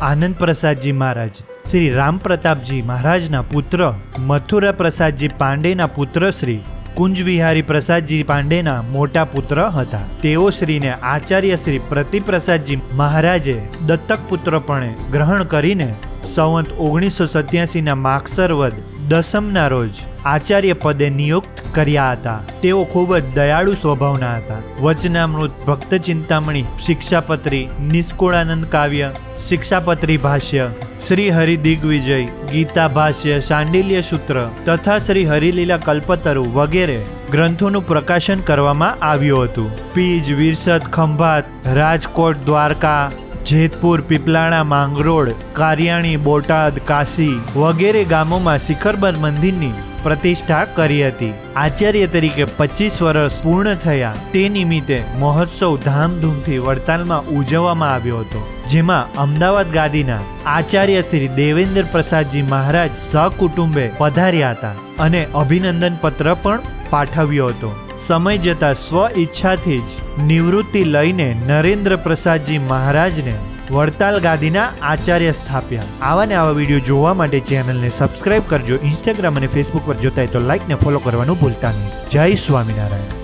આનંદ પ્રસાદજી મહારાજ શ્રી રામ પ્રતાપજી મહારાજના પુત્ર, મથુરા પ્રસાદજી પાંડેના પુત્ર શ્રી કુંજ વિહારી પ્રસાદજી પાંડેના મોટા પુત્ર હતા. તેઓ શ્રીને આચાર્ય શ્રી પ્રતિપ્રસાદજી મહારાજે દત્તક પુત્રપણે ગ્રહણ કરીને સંવંત 1987ના માગસર વદ દસમના રોજ આચાર્ય પદે નિયુક્ત કર્યા હતા. તેઓ ખૂબ જ દયાળુ સ્વભાવના હતા. વચનામૃત, ભક્ત ચિંતામણી, શિક્ષાપત્રી, નિષ્કુળાનંદ કાવ્ય, શિક્ષાપત્રી ભાષ્ય, શ્રી હરિ દિગ્વિજય, ગીતા ભાષ્ય, શાંડિલ્ય સૂત્ર તથા શ્રી હરિલીલા કલ્પતરુ વગેરે ગ્રંથોનું પ્રકાશન કરવામાં આવ્યું હતું. પીજ, વિરસદ, ખંભાત, રાજકોટ, દ્વારકા, જેતપુર, પીપલાણા, માંગરોળ, કારિયાણી, બોટાદ, કાશી વગેરે ગામોમાં શિખરબદ્ધ મંદિરની પ્રતિષ્ઠા કરી હતી. આચાર્ય તરીકે 25 વર્ષ પૂર્ણ થયા તે નિમિત્તે મહોત્સવ ધામધૂમથી વડતાલમાં ઉજવવામાં આવ્યો હતો, જેમાં અમદાવાદ ગાદીના આચાર્ય શ્રી દેવેન્દ્ર પ્રસાદજી મહારાજ સહકુટુંબે પધાર્યા હતા અને અભિનંદન પત્ર પણ પાઠવ્યો હતો. સમય જતાં સ્વ ઈચ્છાથી જ નિવૃત્તિ લઈને નરેન્દ્ર પ્રસાદજી મહારાજને વડતાલ ગાદીના આચાર્ય સ્થાપ્યા. આવા ને આવા વિડીયો જોવા માટે ચેનલને સબસ્ક્રાઇબ કરજો. ઇન્સ્ટાગ્રામ અને ફેસબુક પર જોતા હોય તો લાઇક ને ફોલો કરવાનું ભૂલતા નહીં. જય સ્વામિનારાયણ.